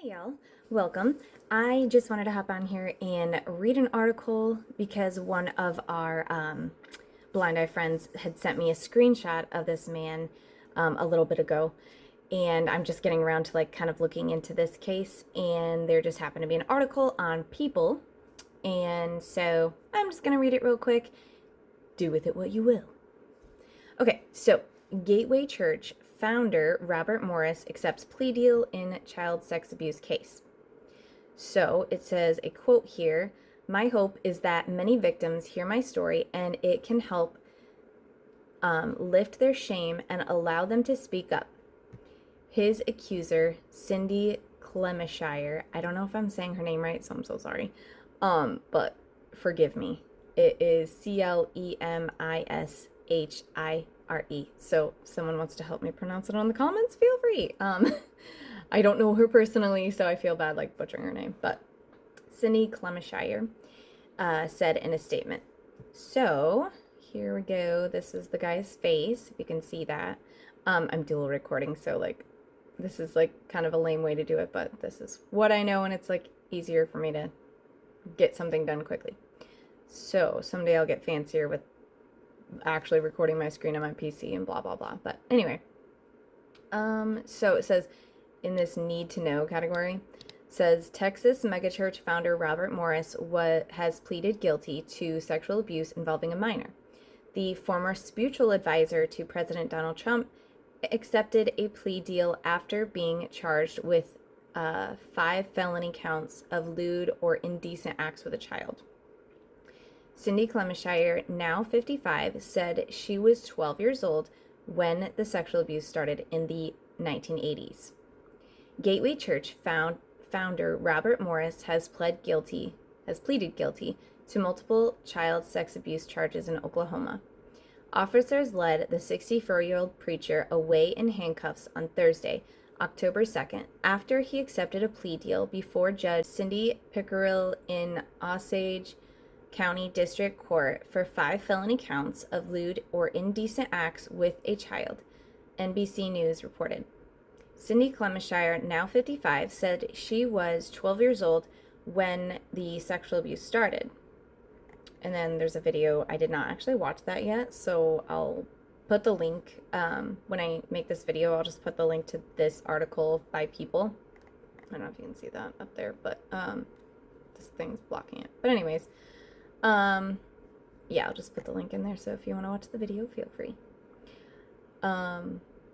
Hey y'all, welcome. I just wanted to hop on here and read an article because one of our blind eye friends had sent me a screenshot of this man a little bit ago, and I'm just getting around to like kind of looking into this case, and there just happened to be an article on People, and so I'm just gonna read it real quick. Do with it what you will. Okay, so Gateway Church founder Robert Morris accepts plea deal in child sex abuse case. So it says a quote here: "My hope is that many victims hear my story and it can help lift their shame and allow them to speak up." His accuser, Cindy Clemishire, I don't know if I'm saying her name right, so I'm so sorry, but forgive me. It is Clemishire. So if someone wants to help me pronounce it on the comments, feel free. I don't know her personally, so I feel bad like butchering her name, but Cindy Clemishire said in a statement. So here we go. This is the guy's face, if you can see that. I'm dual recording, so like this is like kind of a lame way to do it, but this is what I know, and it's like easier for me to get something done quickly. So someday I'll get fancier with actually recording my screen on my PC and blah blah blah. But anyway, so it says in this need to know category, says Texas megachurch founder Robert Morris has pleaded guilty to sexual abuse involving a minor. The former spiritual advisor to President Donald Trump accepted a plea deal after being charged with 5 felony counts of lewd or indecent acts with a child. Cindy Clemishire, now 55, said she was 12 years old when the sexual abuse started in the 1980s. Gateway Church founder Robert Morris has pleaded guilty to multiple child sex abuse charges in Oklahoma. Officers led the 64-year-old preacher away in handcuffs on Thursday, October 2nd, after he accepted a plea deal before Judge Cindy Pickerill in Osage County District Court for 5 felony counts of lewd or indecent acts with a child, NBC News reported. Cindy Clemishire, now 55, said she was 12 years old when the sexual abuse started. And then there's a video. I did not actually watch that yet, so I'll put the link. When I make this video, I'll just put the link to this article by People. I don't know if you can see that up there, but this thing's blocking it. But anyways, yeah, I'll just put the link in there, so if you want to watch the video, feel free.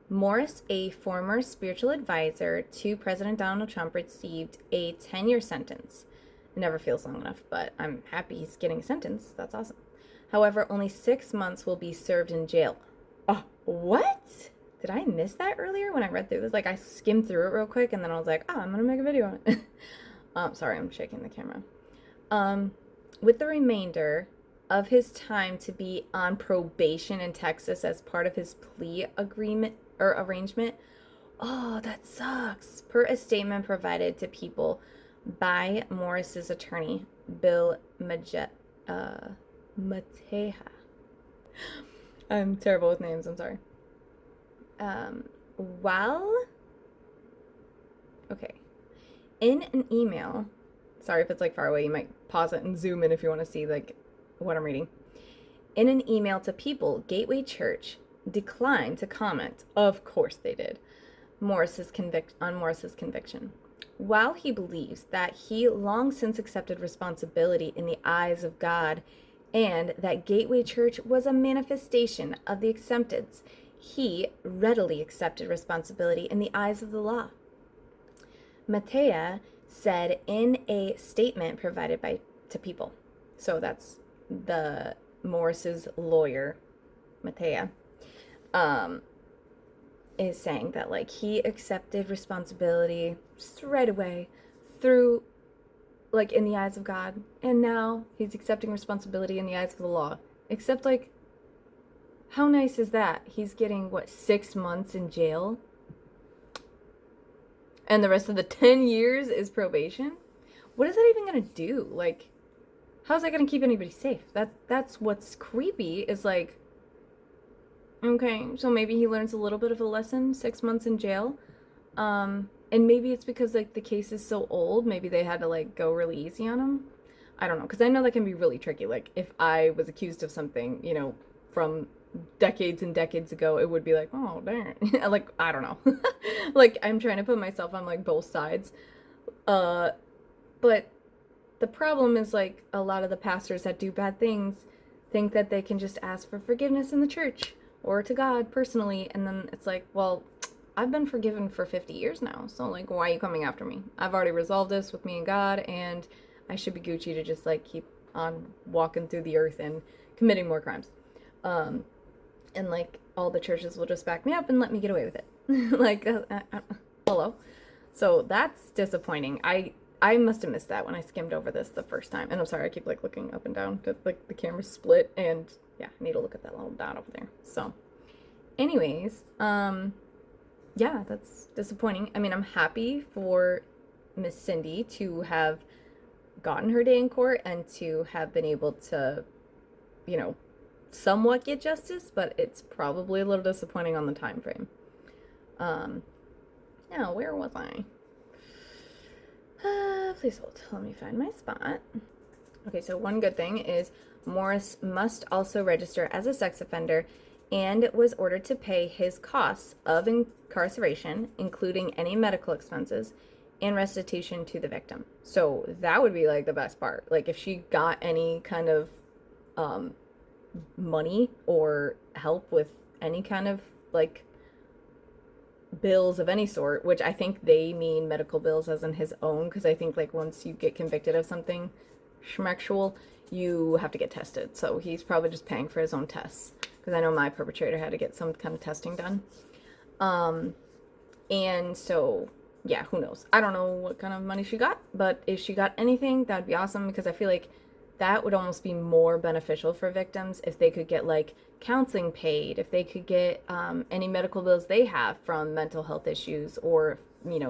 Morris, a former spiritual advisor to President Donald Trump, received a 10-year sentence. It never feels long enough, but I'm happy he's getting a sentence. That's awesome. However, only 6 months will be served in jail. Oh, what? Did I miss that earlier when I read through this? Like, I skimmed through it real quick, and then I was like, I'm going to make a video on it. Sorry, I'm shaking the camera. With the remainder of his time to be on probation in Texas as part of his plea agreement or arrangement. Oh, that sucks. Per a statement provided to People by Morris's attorney, Bill Mateja. I'm terrible with names, I'm sorry. Okay. In an email, sorry if it's like far away, you might pause it and zoom in if you want to see like what I'm reading. In an email to People, Gateway Church declined to comment. Of course they did. On Morris's conviction. While he believes that he long since accepted responsibility in the eyes of God and that Gateway Church was a manifestation of the acceptance, he readily accepted responsibility in the eyes of the law. Mateja said in a statement provided to People. So that's the Morris's lawyer, Mateja, is saying that like he accepted responsibility just right away through like in the eyes of God, and now he's accepting responsibility in the eyes of the law. Except like, how nice is that? He's getting what, 6 months in jail? And the rest of the 10 years is probation? What is that even gonna do? Like, how's that gonna keep anybody safe? That's what's creepy, is like, okay, so maybe he learns a little bit of a lesson, 6 months in jail. And maybe it's because like the case is so old, maybe they had to like go really easy on him. I don't know, because I know that can be really tricky. Like if I was accused of something, from decades and decades ago, it would be like, oh darn, like I don't know. Like I'm trying to put myself on like both sides. Uh, but the problem is like a lot of the pastors that do bad things think that they can just ask for forgiveness in the church or to God personally, and then it's like, well, I've been forgiven for 50 years now, so like why are you coming after me? I've already resolved this with me and God, and I should be Gucci to just like keep on walking through the earth and committing more crimes. Um, and like all the churches will just back me up and let me get away with it. Like hello. So that's disappointing. I must have missed that when I skimmed over this the first time. And I'm sorry, I keep like looking up and down to like the camera split, and yeah, I need to look at that little dot over there. So anyways, yeah, that's disappointing. I mean, I'm happy for Miss Cindy to have gotten her day in court and to have been able to, you know, somewhat get justice, but it's probably a little disappointing on the time frame. Now, where was I? Please hold. Let me find my spot. Okay, so one good thing is Morris must also register as a sex offender and was ordered to pay his costs of incarceration, including any medical expenses, and restitution to the victim. So that would be like the best part. Like if she got any kind of money or help with any kind of like bills of any sort, which I think they mean medical bills as in his own, because I think like once you get convicted of something schmexual, you have to get tested. So he's probably just paying for his own tests, because I know my perpetrator had to get some kind of testing done. And so yeah, who knows? I don't know what kind of money she got, but if she got anything, that would be awesome, because I feel like that would almost be more beneficial for victims if they could get like counseling paid, if they could get any medical bills they have from mental health issues or,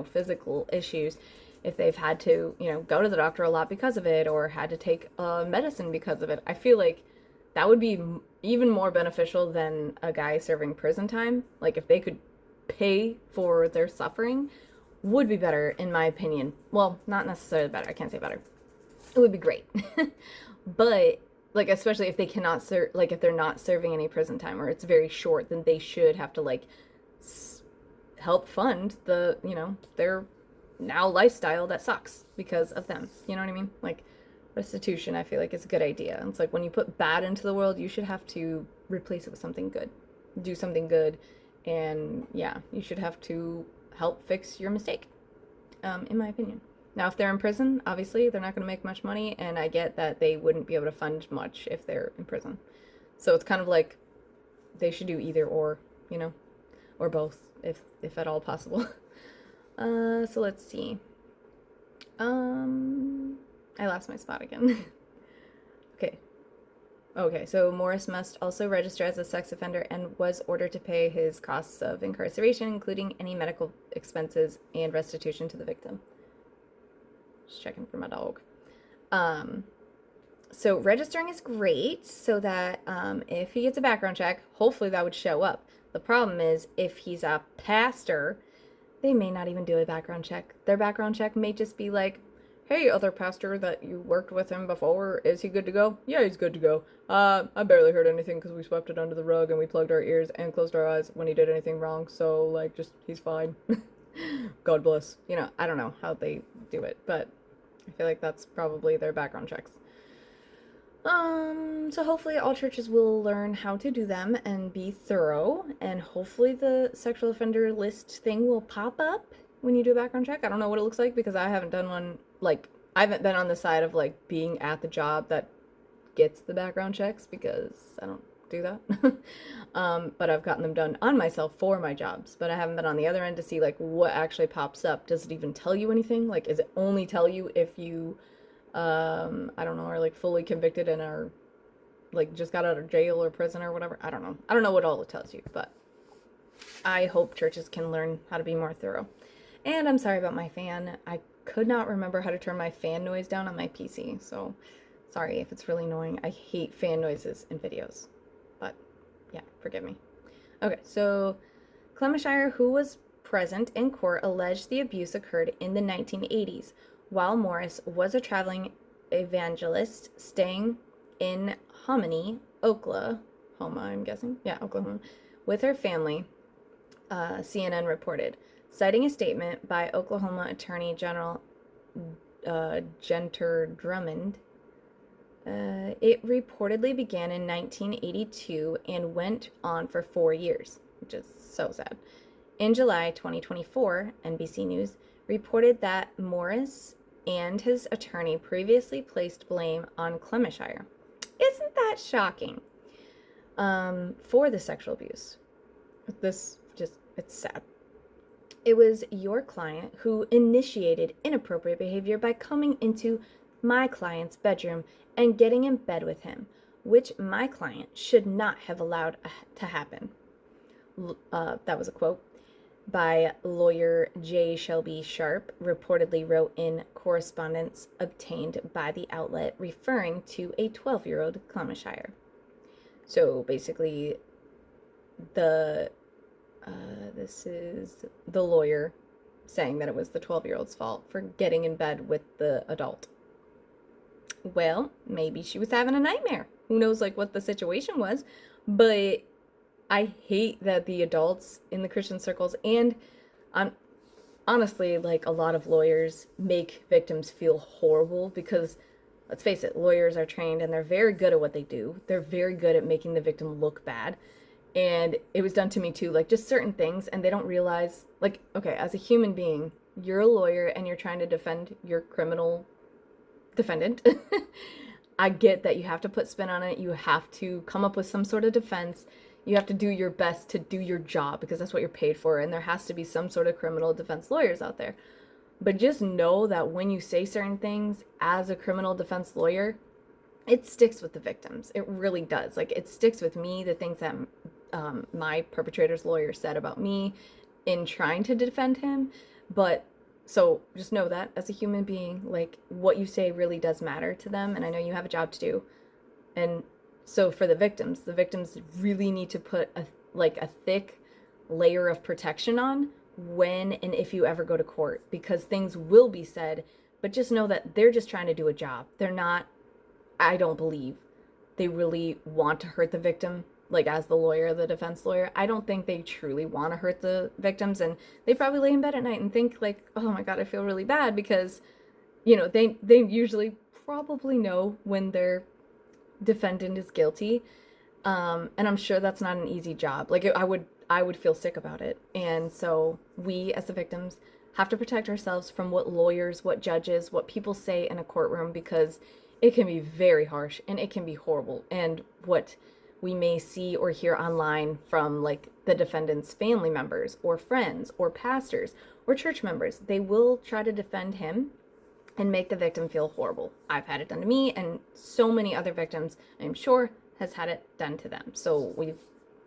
physical issues, if they've had to, go to the doctor a lot because of it or had to take medicine because of it. I feel like that would be even more beneficial than a guy serving prison time. Like if they could pay for their suffering, would be better in my opinion. Well, not necessarily better. I can't say better. It would be great. But like especially if they cannot serve, like if they're not serving any prison time or it's very short, then they should have to like help fund the, their now lifestyle that sucks because of them. You know what I mean? Like restitution, I feel like is a good idea. It's like when you put bad into the world, you should have to replace it with something good. Do something good, and yeah, you should have to help fix your mistake. In my opinion. Now, if they're in prison, obviously they're not going to make much money, and I get that they wouldn't be able to fund much if they're in prison. So it's kind of like they should do either or, or both, if at all possible. So let's see. I lost my spot again. Okay. Okay, so Morris must also register as a sex offender and was ordered to pay his costs of incarceration, including any medical expenses and restitution to the victim. Just checking for my dog. So registering is great so that if he gets a background check, hopefully that would show up. The problem is if he's a pastor, they may not even do a background check. Their background check may just be like, hey, other pastor that you worked with him before, is he good to go? Yeah, he's good to go. I barely heard anything because we swept it under the rug and we plugged our ears and closed our eyes when he did anything wrong. So, like, just, he's fine. God bless. I don't know how they do it, but I feel like that's probably their background checks. So hopefully all churches will learn how to do them and be thorough, and hopefully the sexual offender list thing will pop up when you do a background check. I don't know what it looks like because I haven't done one, like, I haven't been on the side of, like, being at the job that gets the background checks because I don't do that. But I've gotten them done on myself for my jobs, but I haven't been on the other end to see, like, what actually pops up. Does it even tell you anything? Like, is it only tell you if you, I don't know, are, like, fully convicted and are, like, just got out of jail or prison or whatever? I don't know. I don't know what all it tells you, but I hope churches can learn how to be more thorough. And I'm sorry about my fan. I could not remember how to turn my fan noise down on my PC, so sorry if it's really annoying. I hate fan noises in videos, but yeah, forgive me. Okay, so Clemishire, who was present in court alleged the abuse occurred in the 1980s while Morris was a traveling evangelist staying in Hominy, Oklahoma, I'm guessing. Yeah, Oklahoma, with her family, CNN reported, citing a statement by Oklahoma Attorney General Genter Drummond. It reportedly began in 1982 and went on for 4 years, which is so sad. In July 2024, NBC News reported that Morris and his attorney previously placed blame on Clemishire. Isn't that shocking? For the sexual abuse. It's sad. It was your client who initiated inappropriate behavior by coming into my client's bedroom and getting in bed with him, which my client should not have allowed to happen. That was a quote by lawyer J. Shelby Sharp, reportedly wrote in correspondence obtained by the outlet referring to a 12-year-old Clemishire. So basically, this is the lawyer saying that it was the 12-year-old's fault for getting in bed with the adult. Well, maybe she was having a nightmare. Who knows, like, what the situation was. But I hate that the adults in the Christian circles and honestly, like, a lot of lawyers make victims feel horrible because, let's face it, lawyers are trained and they're very good at what they do. They're very good at making the victim look bad. And it was done to me too, like, just certain things, and they don't realize, like, okay, as a human being, you're a lawyer and you're trying to defend your criminal defendant. I get that you have to put spin on it. You have to come up with some sort of defense. You have to do your best to do your job because that's what you're paid for. And there has to be some sort of criminal defense lawyers out there. But just know that when you say certain things as a criminal defense lawyer, it sticks with the victims. It really does. Like, it sticks with me, the things that my perpetrator's lawyer said about me in trying to defend him. But so just know that as a human being, like, what you say really does matter to them. And I know you have a job to do. And so for the victims really need to put a thick layer of protection on when and if you ever go to court, because things will be said, but just know that they're just trying to do a job. They're not, I don't believe they really want to hurt the victim. Like, as the lawyer, the defense lawyer, I don't think they truly want to hurt the victims, and they probably lay in bed at night and think, like, oh my god, I feel really bad, because, you know, they usually probably know when their defendant is guilty, and I'm sure that's not an easy job. Like, I would feel sick about it. And so we, as the victims, have to protect ourselves from what lawyers, what judges, what people say in a courtroom, because it can be very harsh and it can be horrible. And what we may see or hear online from, like, the defendant's family members or friends or pastors or church members, they will try to defend him and make the victim feel horrible. I've had it done to me, and so many other victims, I'm sure, has had it done to them. So we've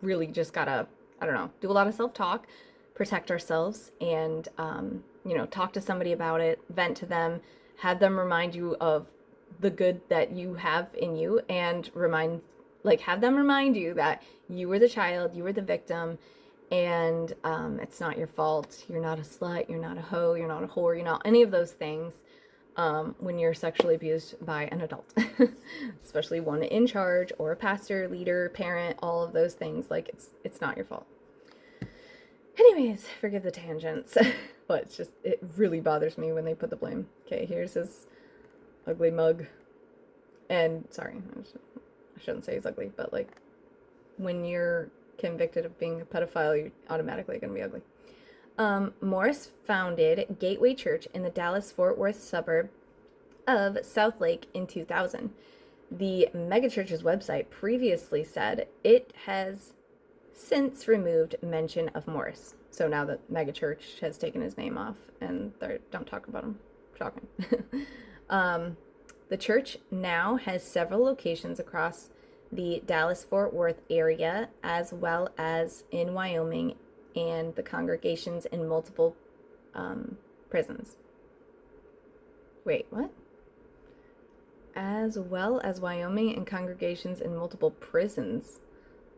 really just gotta, I don't know, do a lot of self-talk, protect ourselves, and, talk to somebody about it, vent to them, have them remind you of the good that you have in you, and have them remind you that you were the child, you were the victim, and it's not your fault. You're not a slut, you're not a hoe, you're not a whore, you're not any of those things when you're sexually abused by an adult, especially one in charge or a pastor, leader, parent, all of those things. Like, it's not your fault. Anyways, forgive the tangents, but it really bothers me when they put the blame. Okay, here's his ugly mug, and sorry, I shouldn't say he's ugly, but, like, when you're convicted of being a pedophile, you're automatically going to be ugly. Morris founded Gateway Church in the Dallas-Fort Worth suburb of Southlake in 2000. The megachurch's website previously said it has since removed mention of Morris. So now the megachurch has taken his name off and they don't talk about him. Shocking. The church now has several locations across the Dallas-Fort Worth area, as well as in Wyoming, and the congregations in multiple prisons. Wait, what? As well as Wyoming and congregations in multiple prisons.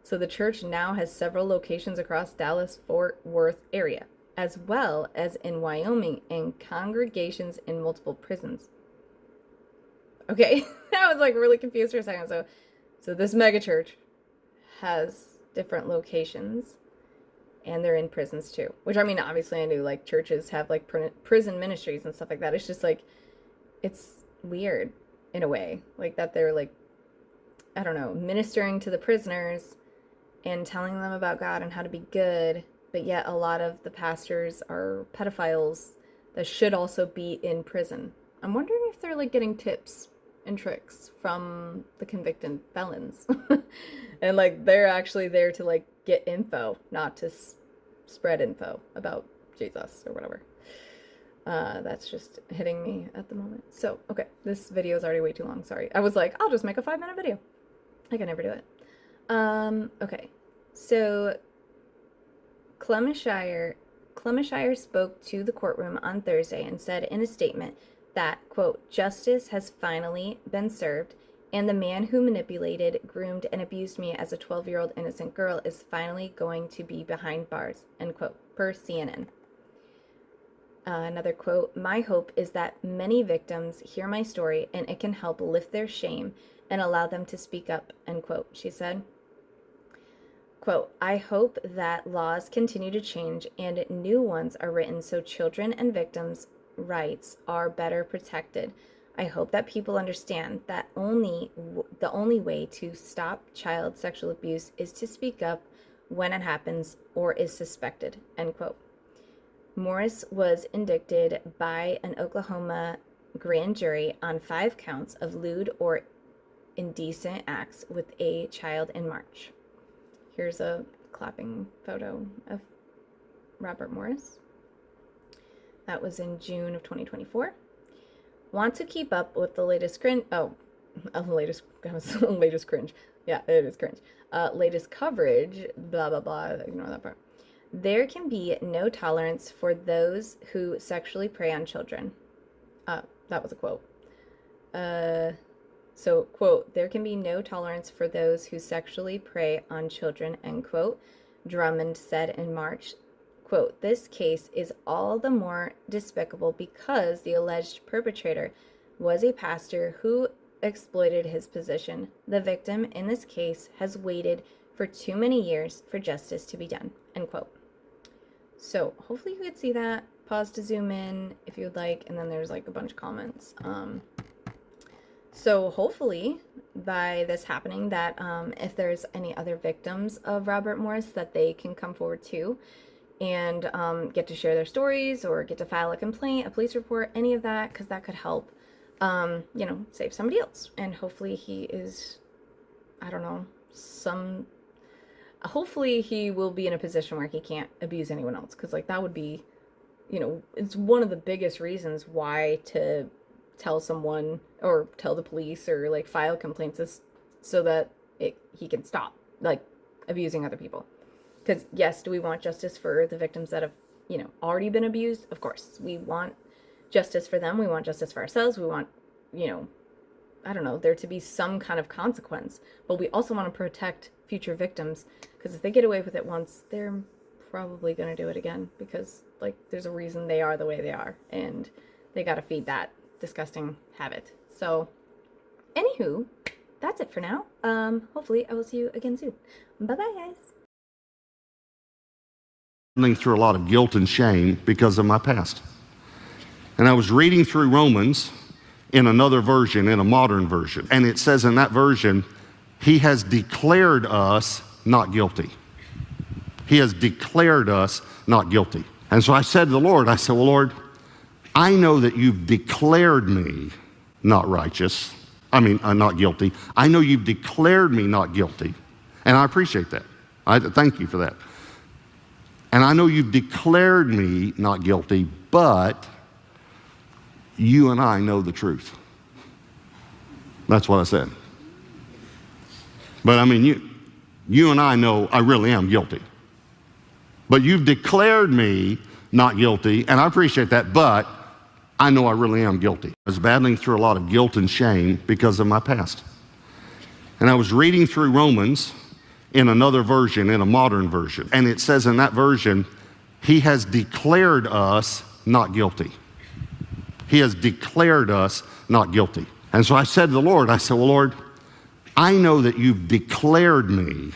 So the church now has several locations across Dallas-Fort Worth area. as well as in Wyoming, and congregations in multiple prisons. Okay, I was like really confused for a second. So this megachurch has different locations, and they're in prisons too. Which, I mean, obviously I knew like churches have like prison ministries and stuff like that. It's just like, it's weird in a way, like that they're like, I don't know, ministering to the prisoners and telling them about God and how to be good, but yet a lot of the pastors are pedophiles that should also be in prison. I'm wondering if they're like getting tips and tricks from the convicted felons. And like they're actually there to like get info, not to spread info about Jesus or whatever. That's just hitting me at the moment. So, okay, this video is already way too long. Sorry. I was like, I'll just make a 5-minute video. I can never do it. Okay. So Clemishire spoke to the courtroom on Thursday and said in a statement that, quote, justice has finally been served, and the man who manipulated, groomed, and abused me as a 12-year-old innocent girl is finally going to be behind bars, end quote, per CNN. Another quote, my hope is that many victims hear my story and it can help lift their shame and allow them to speak up, end quote, she said. Quote, I hope that laws continue to change and new ones are written so children and victims' rights are better protected. I hope that people understand that the only way to stop child sexual abuse is to speak up when it happens or is suspected, end quote. Morris was indicted by an Oklahoma grand jury on 5 counts of lewd or indecent acts with a child in March. Here's a clapping photo of Robert Morris. That was in June of 2024. Want to keep up with the latest cringe? Latest cringe. Yeah, it is cringe. Latest coverage, blah, blah, blah. Ignore that part. There can be no tolerance for those who sexually prey on children. That was a quote. So, quote, there can be no tolerance for those who sexually prey on children, end quote, Drummond said in March. Quote, this case is all the more despicable because the alleged perpetrator was a pastor who exploited his position. The victim in this case has waited for too many years for justice to be done, end quote. So hopefully you could see that. Pause to zoom in if you would like, and then there's like a bunch of comments. So hopefully by this happening that if there's any other victims of Robert Morris that they can come forward too and get to share their stories or get to file a complaint, a police report, any of that, because that could help, you know, save somebody else. And hopefully he is, I don't know, hopefully he will be in a position where he can't abuse anyone else, because like that would be, you know, it's one of the biggest reasons why to tell someone or tell the police or like file complaints is so that he can stop like abusing other people. Because yes, do we want justice for the victims that have, you know, already been abused? Of course, we want justice for them. We want justice for ourselves. We want, you know, I don't know, there to be some kind of consequence. But we also want to protect future victims, because if they get away with it once, they're probably going to do it again, because like there's a reason they are the way they are, and they got to feed that disgusting habit. So anywho, that's it for now. Hopefully I will see you again soon. Bye bye, guys. Through a lot of guilt and shame because of my past. And I was reading through Romans in another version, in a modern version, and it says in that version, he has declared us not guilty. He has declared us not guilty. And so I said to the Lord, I said, well, Lord, I know that you've declared me not righteous. Not guilty. I know you've declared me not guilty. And I appreciate that. I thank you for that. And I know you've declared me not guilty, but you and I know the truth. That's what I said. But you and I know I really am guilty. But you've declared me not guilty, and I appreciate that, but I know I really am guilty. I was battling through a lot of guilt and shame because of my past. And I was reading through Romans in another version, in a modern version, and it says in that version, He has declared us not guilty. He has declared us not guilty. And so I said to the Lord, I said, well, Lord, I know that you've declared me